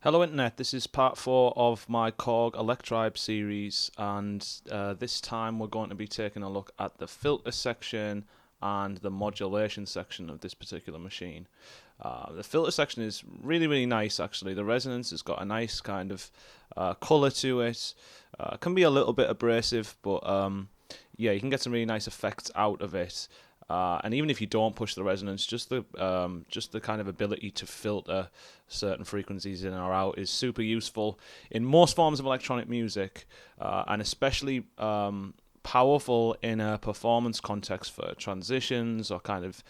Hello Internet, this is part 4 of my Korg Electribe series, and this time we're going to be taking a look at the filter section and the modulation section of this particular machine. The filter section is really nice actually. The resonance has got a nice kind of colour to it. Can be a little bit abrasive, but yeah, you can get some really nice effects out of it. And even if you don't push the resonance, just the kind of ability to filter certain frequencies in or out is super useful in most forms of electronic music, and especially powerful in a performance context for transitions or kind of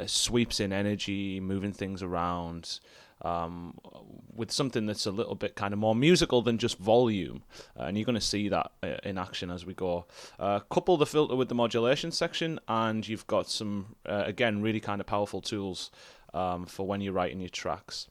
sweeps in energy, moving things around. With something that's a little bit kind of more musical than just volume, and you're going to see that in action as we go. Couple the filter with the modulation section, and you've got some, again, really kind of powerful tools for when you're writing your tracks.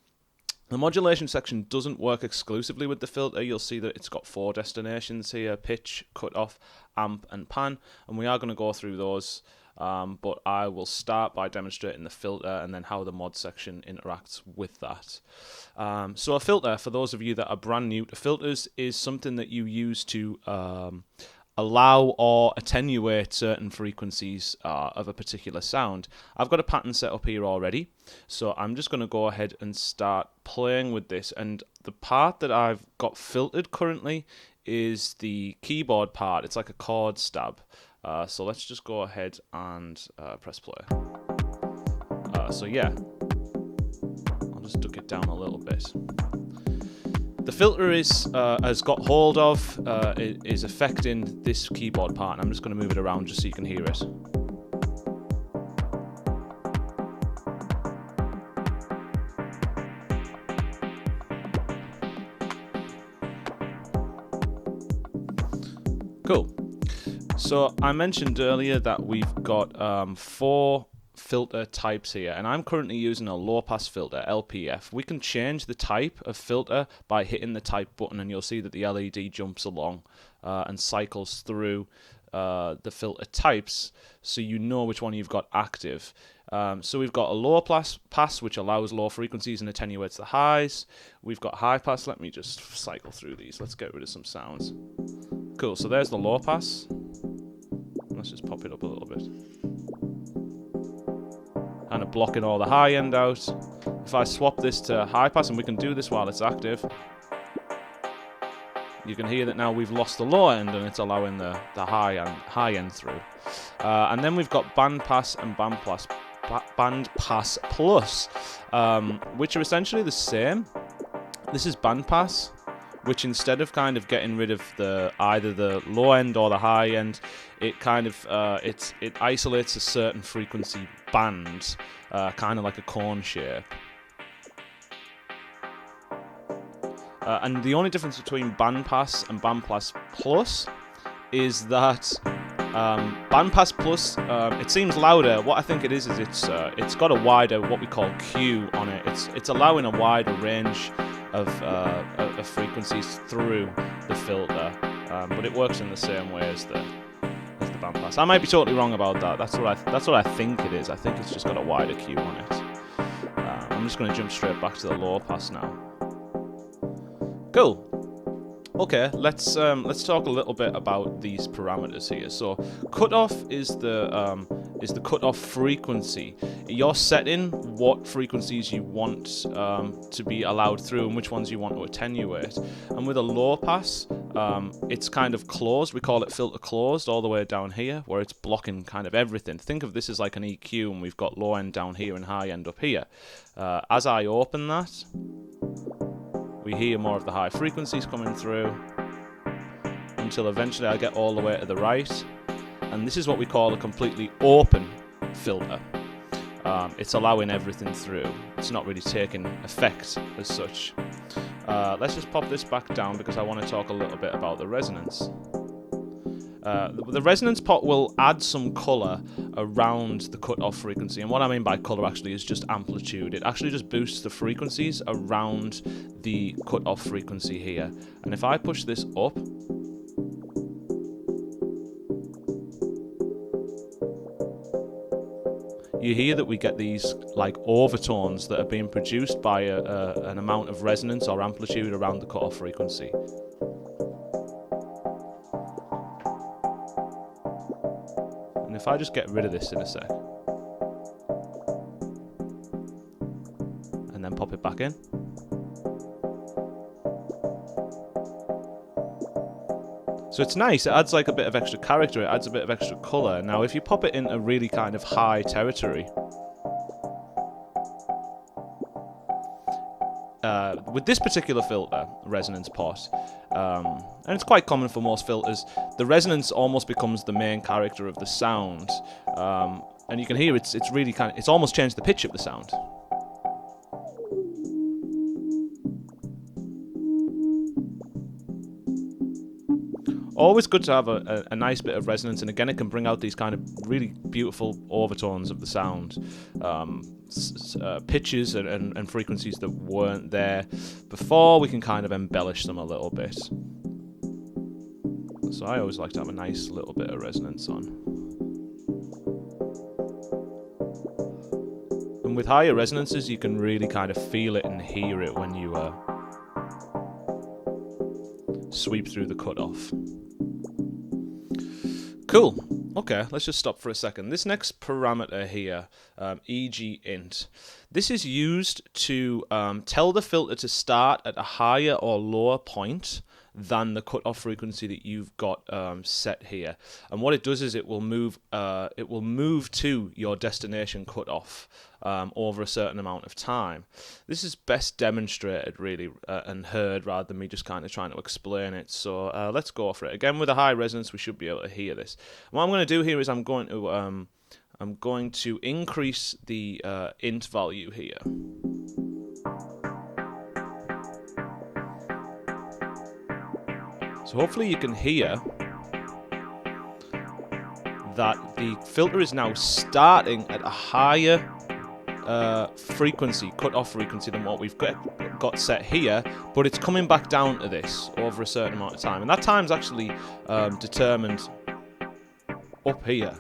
The modulation section doesn't work exclusively with the filter. You'll see that it's got 4 destinations here: pitch, cutoff, amp, and pan, and we are going to go through those. But I will start by demonstrating the filter and then how the mod section interacts with that. So a filter, for those of you that are brand new to filters, is something that you use to allow or attenuate certain frequencies of a particular sound. I've got a pattern set up here already, so I'm just going to go ahead and start playing with this. And the part that I've got filtered currently is the keyboard part. It's like a chord stab. So let's just go ahead and press play. So yeah, I'll just duck it down a little bit. The filter has got hold of, is affecting this keyboard part, and I'm just going to move it around just so you can hear it. Cool. So I mentioned earlier that we've got 4 filter types here, and I'm currently using a low pass filter, LPF. We can change the type of filter by hitting the type button, and you'll see that the LED jumps along and cycles through the filter types, so you know which one you've got active. So we've got a low pass, which allows low frequencies and attenuates the highs. We've got high pass. Let me just cycle through these. Let's get rid of some sounds. Cool, so there's the low pass. Let's just pop it up a little bit. Kind of blocking all the high end out. If I swap this to high pass, and we can do this while it's active, you can hear that now we've lost the low end and it's allowing the high end through. And then we've got band pass and band pass plus, which are essentially the same. This is band pass, which instead of kind of getting rid of either the low end or the high end, it kind of it isolates a certain frequency band, kind of like a cone shape. And the only difference between band pass and band pass plus is that band pass plus, it seems louder. What I think it is it's got a wider, what we call Q on it. It's allowing a wider range of frequencies through the filter, but it works in the same way as the band pass. I might be totally wrong about that. That's what I think it is. I think it's just got a wider Q on it. I'm just going to jump straight back to the low pass now. Cool. Okay, let's talk a little bit about these parameters here. So cutoff is the cutoff frequency. You're setting what frequencies you want to be allowed through and which ones you want to attenuate. And with a low pass, it's kind of closed. We call it filter closed all the way down here, where it's blocking kind of everything. Think of this as like an EQ, and we've got low end down here and high end up here. As I open that, we hear more of the high frequencies coming through until eventually I get all the way to the right. And this is what we call a completely open filter. It's allowing everything through. It's not really taking effect as such. Let's just pop this back down because I want to talk a little bit about the resonance. The resonance pot will add some colour around the cutoff frequency, and what I mean by colour actually is just amplitude. It actually just boosts the frequencies around the cutoff frequency here. And if I push this up, you you hear that we get these like overtones that are being produced by an amount of resonance or amplitude around the cutoff frequency. And if I just get rid of this in a sec, and then pop it back in. So it's nice, it adds like a bit of extra character, it adds a bit of extra colour. Now if you pop it into really kind of high territory, with this particular filter, resonance pot, and it's quite common for most filters, the resonance almost becomes the main character of the sound. And you can hear it's really kind of, it's almost changed the pitch of the sound. Always good to have a nice bit of resonance, and again it can bring out these kind of really beautiful overtones of the sound. Pitches and frequencies that weren't there before, we can kind of embellish them a little bit. So I always like to have a nice little bit of resonance on. And with higher resonances you can really kind of feel it and hear it when you sweep through the cutoff. Cool. Okay, let's just stop for a second. This next parameter here, e.g. int, this is used to tell the filter to start at a higher or lower point than the cutoff frequency that you've got set here. And what it does is it will move to your destination cutoff over a certain amount of time. This is best demonstrated really and heard rather than me just kind of trying to explain it. So let's go for it. Again, with a high resonance we should be able to hear this. And what I'm going to do here is I'm going to increase the int value here. So hopefully you can hear that the filter is now starting at a higher frequency, cutoff frequency, than what we've got set here, but it's coming back down to this over a certain amount of time. And that time's actually determined up here.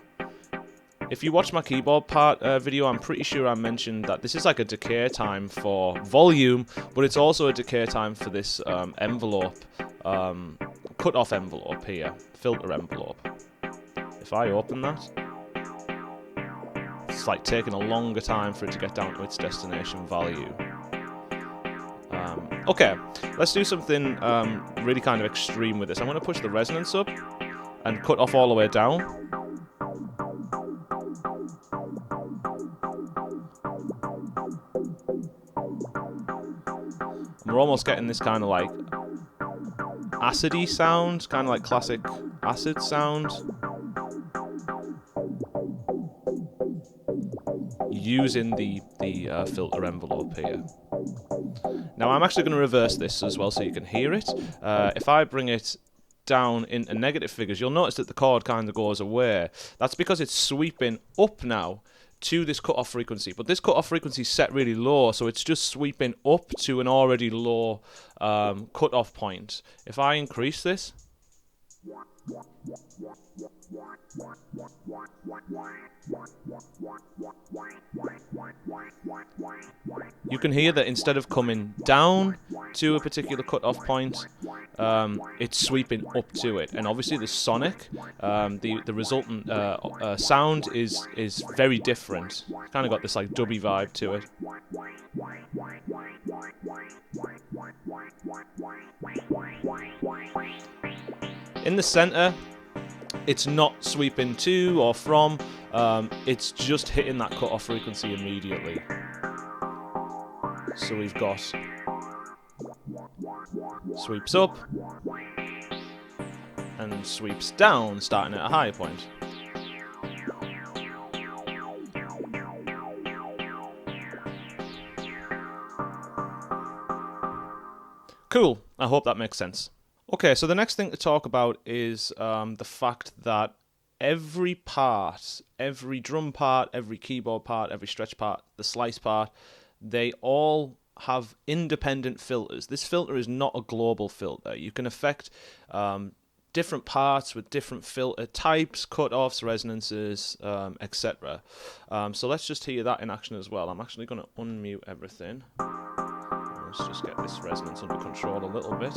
If you watch my keyboard part video, I'm pretty sure I mentioned that this is like a decay time for volume, but it's also a decay time for this envelope, cutoff envelope here, filter envelope. If I open that, it's like taking a longer time for it to get down to its destination value. Okay, let's do something really kind of extreme with this. I'm going to push the resonance up and cut off all the way down. We're almost getting this kind of like acidy sound, kind of like classic acid sound, using the filter envelope here. Now I'm actually going to reverse this as well so you can hear it. If I bring it down into negative figures, you'll notice that the chord kind of goes away. That's because it's sweeping up now to this cutoff frequency, but this cutoff frequency is set really low, so it's just sweeping up to an already low cutoff point. If I increase this, you can hear that instead of coming down to a particular cutoff point, it's sweeping up to it. And obviously the sonic, the resultant sound is very different. Kind of got this like dubby vibe to it. In the center, it's not sweeping to or from, it's just hitting that cutoff frequency immediately. So we've got sweeps up and sweeps down, starting at a higher point. Cool, I hope that makes sense. Okay, so the next thing to talk about is the fact that every part, every drum part, every keyboard part, every stretch part, the slice part, they all have independent filters. This filter is not a global filter. You can affect different parts with different filter types, cutoffs, resonances, etc. So let's just hear that in action as well. I'm actually going to unmute everything. Let's just get this resonance under control a little bit.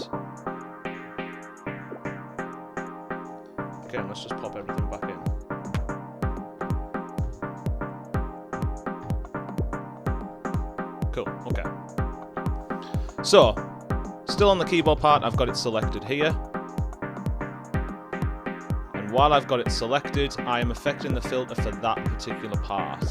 Okay, and let's just pop everything back in. Cool, okay. So, still on the keyboard part, I've got it selected here. And while I've got it selected, I am affecting the filter for that particular part.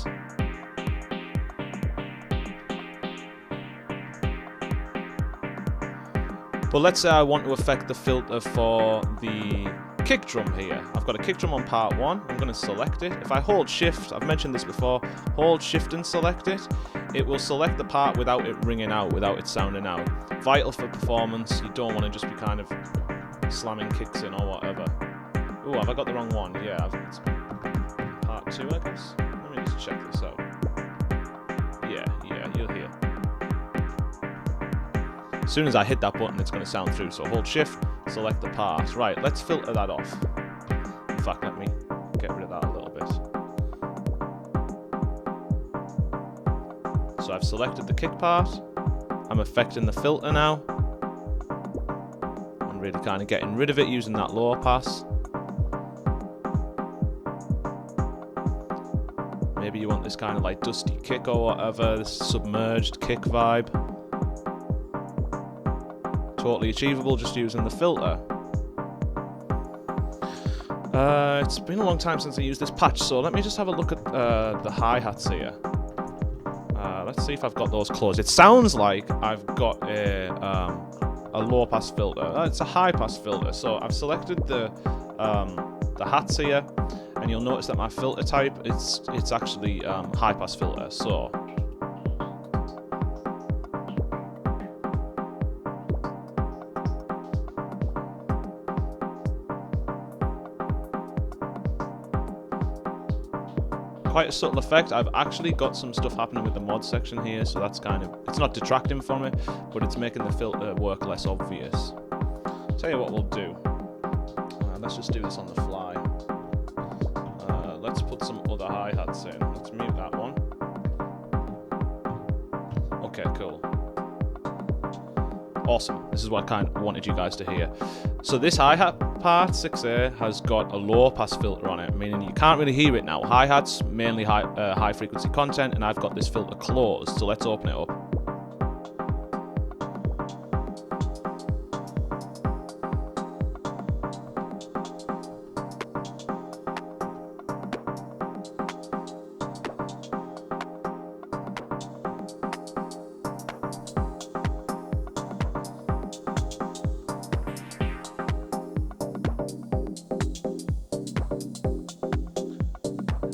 But let's say I want to affect the filter for the kick drum here. I've got a kick drum on part 1. I'm going to select it. If I hold shift, I've mentioned this before, hold shift and select it, it will select the part without it ringing out, without it sounding out. Vital for performance. You don't want to just be kind of slamming kicks in or whatever. Ooh, have I got the wrong one? Yeah, it's part 2, I guess. Let me just check this out. Yeah, you'll hear. As soon as I hit that button, it's going to sound through. So hold shift, select the part. Right, let's filter that off. In fact, let me get rid of that a little bit. So I've selected the kick part. I'm affecting the filter now. I'm really kind of getting rid of it using that lower pass. Maybe you want this kind of like dusty kick or whatever, this submerged kick vibe. Totally achievable just using the filter. It's been a long time since I used this patch, so let me just have a look at the hi-hats here. Let's see if I've got those closed. It sounds like I've got a low pass filter. It's a high pass filter. So I've selected the hats here, and you'll notice that my filter type it's actually high pass filter. So quite a subtle effect. I've actually got some stuff happening with the mod section here, so that's kind of, it's not detracting from it, but it's making the filter work less obvious. Tell you what we'll do. Let's just do this on the fly. Let's put some other hi-hats in. Let's mute that one. Okay, cool. Awesome. This is what I kind of wanted you guys to hear. So this hi-hat part 6A has got a low pass filter on it, meaning you can't really hear it now. Hi-hats, mainly high frequency content, and I've got this filter closed, so let's open it up.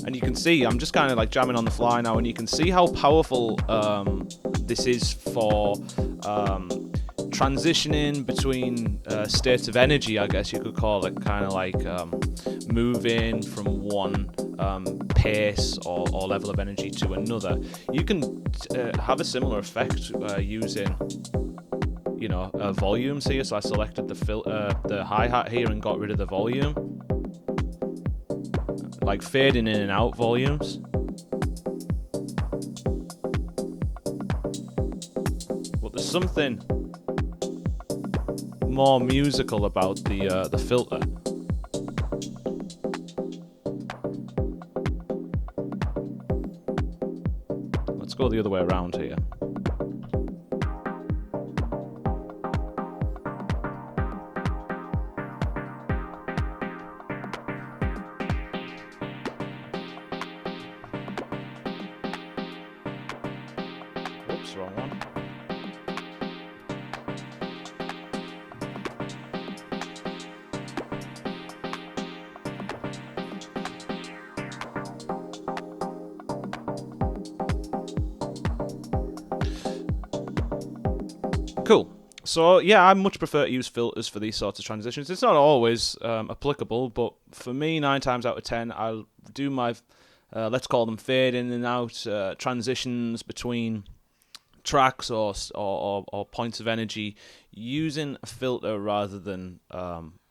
And you can see, I'm just kind of like jamming on the fly now, and you can see how powerful this is for transitioning between states of energy, I guess you could call it, kind of like moving from one pace or level of energy to another. You can have a similar effect using, you know, volumes here. So I selected the hi-hat here and got rid of the volume. Like fading in and out volumes. But there's something more musical about the filter. Let's go the other way around here. Oops, wrong one. Cool. So yeah, I much prefer to use filters for these sorts of transitions. It's not always applicable, but for me, 9 times out of 10, I'll do my, let's call them fade in and out transitions between tracks or points of energy using a filter rather than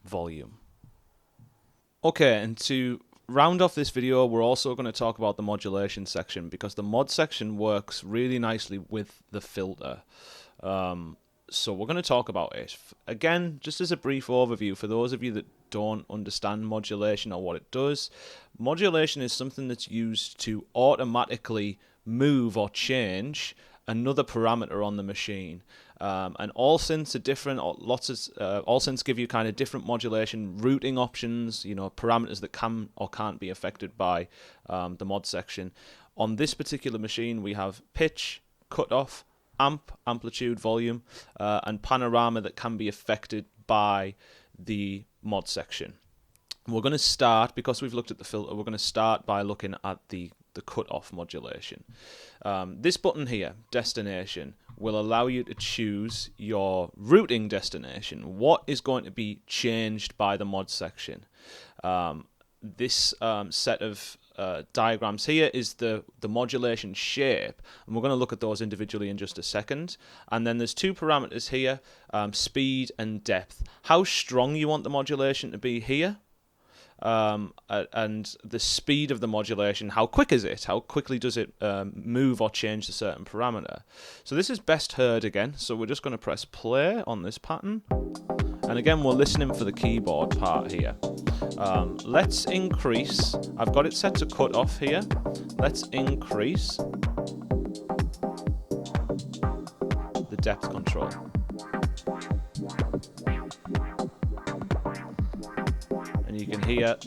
volume. Okay, and to round off this video, we're also going to talk about the modulation section, because the mod section works really nicely with the filter. So we're going to talk about it. Again, just as a brief overview, for those of you that don't understand modulation or what it does, modulation is something that's used to automatically move or change another parameter on the machine. And all synths are different. All synths give you kind of different modulation routing options, you know, parameters that can or can't be affected by the mod section. On this particular machine, we have pitch, cutoff, amp, amplitude, volume, and panorama that can be affected by the mod section. We're going to start, because we've looked at the filter, we're going to start by looking at the cutoff modulation. This button here, destination, will allow you to choose your routing destination. What is going to be changed by the mod section? This set of diagrams here is the modulation shape, and we're going to look at those individually in just a second. And then there's two parameters here, speed and depth. How strong you want the modulation to be here, and the speed of the modulation, how quick is it? How quickly does it move or change a certain parameter? So this is best heard again, so we're just going to press play on this pattern. And again, we're listening for the keyboard part here. Let's increase. I've got it set to cut off here. Let's increase the depth control. And you can hear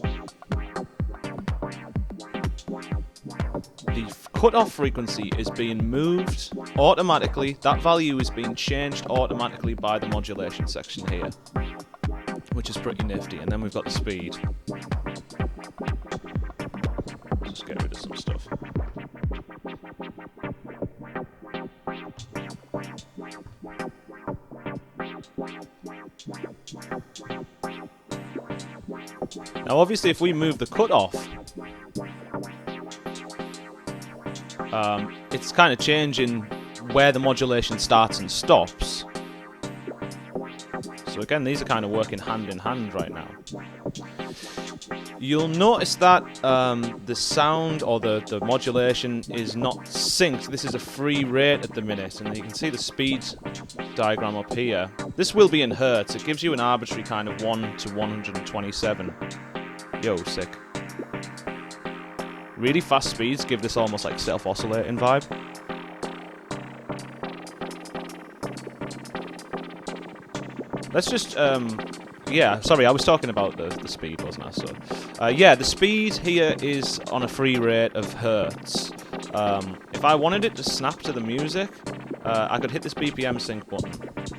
the cutoff frequency is being moved automatically. That value is being changed automatically by the modulation section here, which is pretty nifty. And then we've got the speed. Just get rid of some stuff. Now obviously if we move the cutoff, it's kind of changing where the modulation starts and stops. So again, these are kind of working hand in hand right now. You'll notice that the sound or the modulation is not synced. This is a free rate at the minute, and you can see the speed diagram up here. This will be in hertz. It gives you an arbitrary kind of 1 to 127. Yo, sick. Really fast speeds give this almost like self-oscillating vibe. Let's just, yeah, sorry, I was talking about the speed, wasn't I? So, yeah, the speed here is on a free rate of hertz. If I wanted it to snap to the music, I could hit this BPM sync button.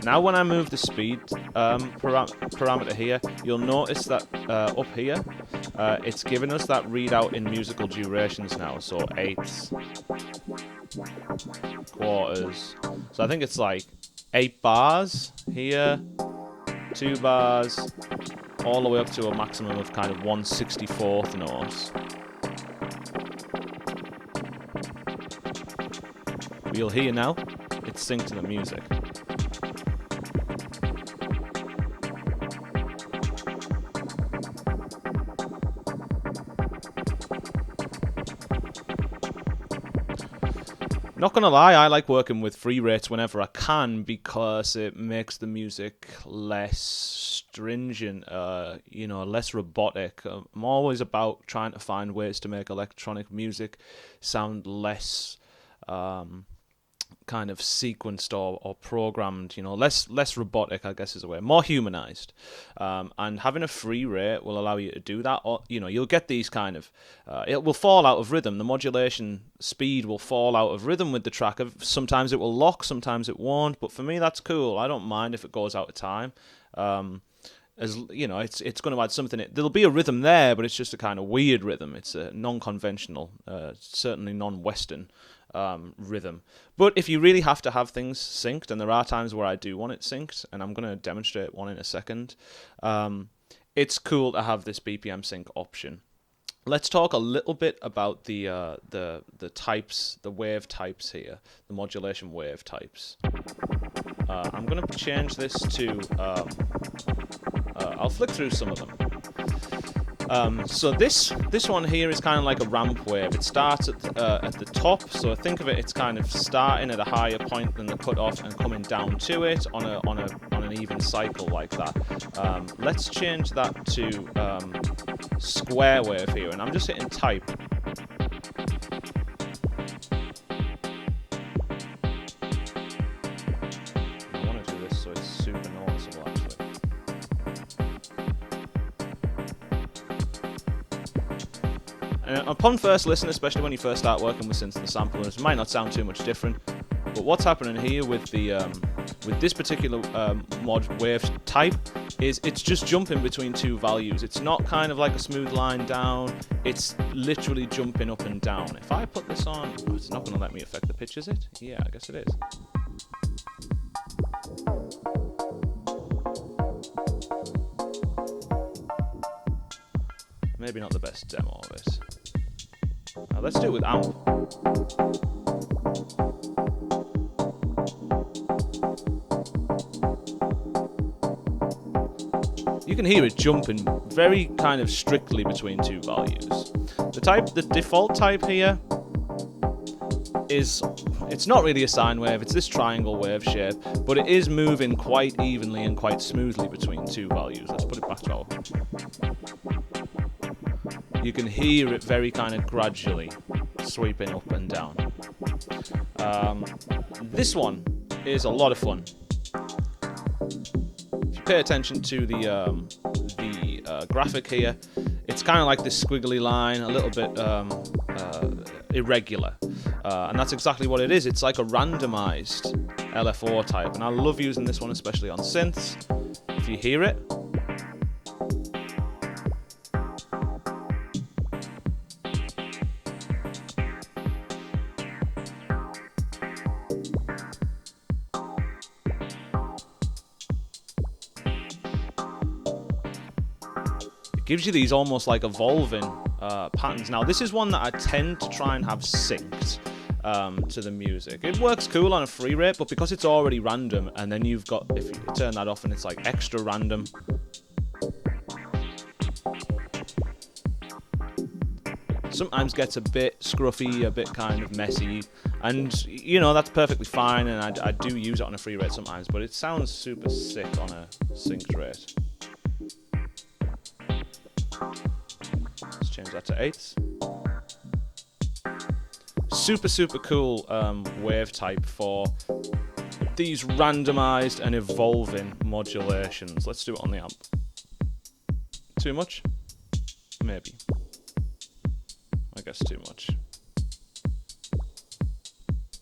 Now when I move the speed parameter here, you'll notice that up here, it's giving us that readout in musical durations now, so eighths, quarters. So I think it's like 8 bars here, 2 bars, all the way up to a maximum of kind of 1/64th notes. You'll hear now, it's synced to the music. Not gonna lie, I like working with free rates whenever I can, because it makes the music less stringent, you know, less robotic. I'm always about trying to find ways to make electronic music sound less kind of sequenced or programmed, you know, less robotic, I guess is a way, more humanized. And having a free rate will allow you to do that. Or, you know, you'll get these kind of, it will fall out of rhythm. The modulation speed will fall out of rhythm with the track. Sometimes it will lock, sometimes it won't. But for me, that's cool. I don't mind if it goes out of time. As you know, it's going to add something. There'll be a rhythm there, but it's just a kind of weird rhythm. It's a non-conventional, certainly non-Western rhythm. But if you really have to have things synced, and there are times where I do want it synced, and I'm going to demonstrate one in a second, it's cool to have this BPM sync option. Let's talk a little bit about the types, the wave types here, the modulation wave types. I'm going to change this to, I'll flick through some of them. So this one here is kind of like a ramp wave. It starts at the top, so think of it, it's kind of starting at a higher point than the cutoff and coming down to it on an even cycle like that. Let's change that to square wave here, and I'm just hitting type. I want to do this so it's super noticeable actually. Upon first listen, especially when you first start working with synths and samplers, it might not sound too much different. But what's happening here with the with this particular mod wave type is it's just jumping between two values. It's not kind of like a smooth line down. It's literally jumping up and down. If I put this on, oh, it's not going to let me affect the pitch, is it? Yeah, I guess it is. Maybe not the best demo of it. Now let's do it with amp. You can hear it jumping very kind of strictly between two values. The default type here is, it's not really a sine wave, it's this triangle wave shape, but it is moving quite evenly and quite smoothly between two values. Let's put it back to our... You can hear it very kind of gradually sweeping up and down. This one is a lot of fun. If you pay attention to the graphic here, it's kind of like this squiggly line, a little bit irregular. And that's exactly what it is. It's like a randomized LFO type. And I love using this one, especially on synths. If you hear it, gives you these almost like evolving patterns. Now this is one that I tend to try and have synced to the music. It works cool on a free rate, but because it's already random, and then you've got, if you turn that off and it's like extra random, sometimes gets a bit scruffy, a bit kind of messy, and you know, that's perfectly fine, and I do use it on a free rate sometimes, but it sounds super sick on a synced rate. Let's change that to 8s. Super cool wave type for these randomized and evolving modulations. Let's do it on the amp. Too much? Maybe. I guess too much.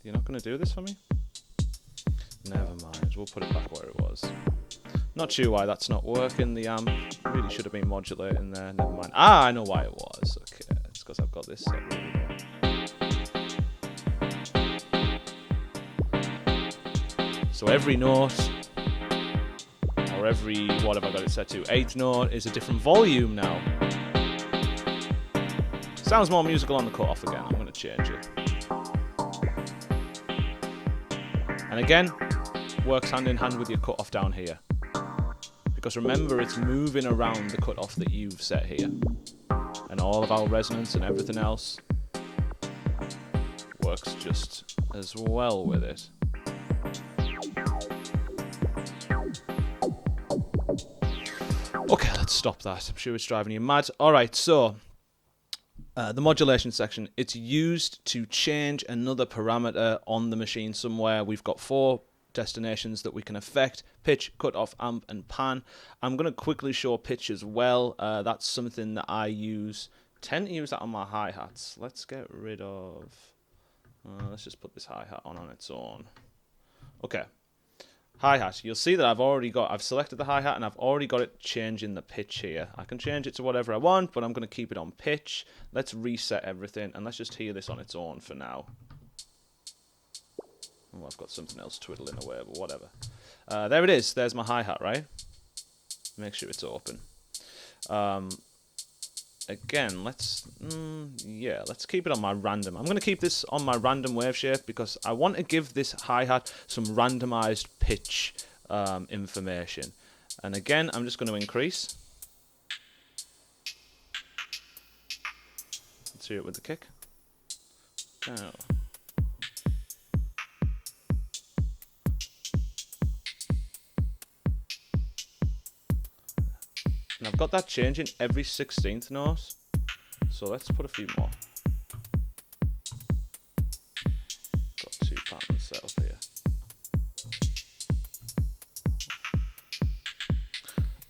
You're not going to do this for me? Never mind, we'll put it back where it was. Not sure why that's not working, the amp. Really should have been modulating there, never mind. Ah, I know why it was. Okay, it's because I've got this set really low. So every note, or every, what have I got it set to? 8th note is a different volume now. Sounds more musical on the cutoff again. I'm going to change it. And again, works hand in hand with your cutoff down here. Because remember, it's moving around the cutoff that you've set here. And all of our resonance and everything else works just as well with it. Okay, let's stop that. I'm sure it's driving you mad. Alright, so the modulation section, it's used to change another parameter on the machine somewhere. We've got 4 destinations that we can affect: pitch, cutoff, amp, and pan. I'm going to quickly show pitch as well. That's something that I tend to use that on my hi-hats. Let's get rid of... let's just put this hi-hat on its own. Okay. Hi-hat. You'll see that I've selected the hi-hat and I've already got it changing the pitch here. I can change it to whatever I want, but I'm going to keep it on pitch. Let's reset everything and let's just hear this on its own for now. Oh, I've got something else twiddling away, but whatever. There it is. There's my hi-hat, right? Make sure it's open. Again, let's keep it on my random. I'm going to keep this on my random wave shape because I want to give this hi-hat some randomized pitch information. And again, I'm just going to increase. hear it with the kick. Now. And I've got that changing every 16th note. So let's put a few more. Got 2 patterns set up here.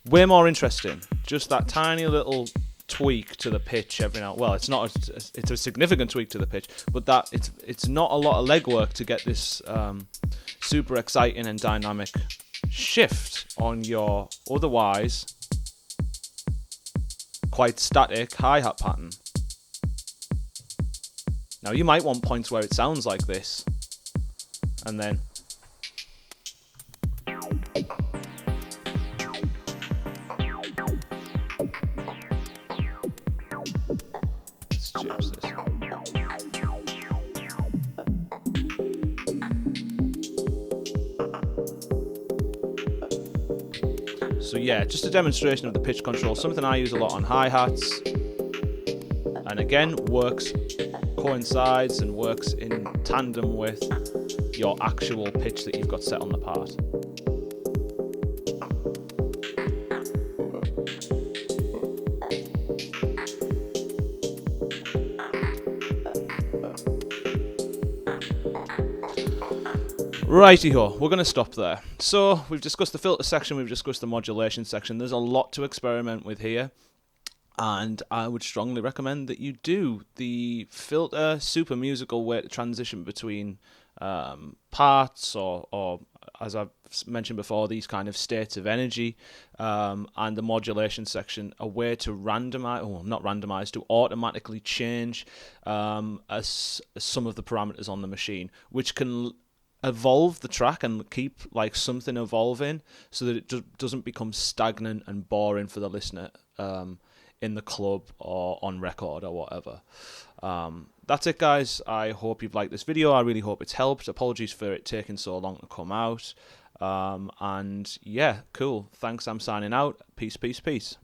Way more interesting. Just that tiny little tweak to the pitch every now. Well, it's not. It's a significant tweak to the pitch, but that it's not a lot of legwork to get this super exciting and dynamic shift on your otherwise quite static hi-hat pattern. Now you might want points where it sounds like this, and then let's change this. So yeah, just a demonstration of the pitch control, something I use a lot on hi-hats, and again coincides and works in tandem with your actual pitch that you've got set on the part. Righty-ho, we're going to stop there. So we've discussed the filter section, we've discussed the modulation section. There's a lot to experiment with here, and I would strongly recommend that you do. The filter, super musical way to transition between parts or as I've mentioned before, these kind of states of energy, and the modulation section, a way to randomize, or not randomize, to automatically change some of the parameters on the machine, which can evolve the track and keep like something evolving so that it doesn't become stagnant and boring for the listener in the club or on record or whatever. That's it, guys. I hope you've liked this video. I really hope it's helped. Apologies for it taking so long to come out. And yeah, cool. Thanks. I'm signing out. Peace, peace, peace.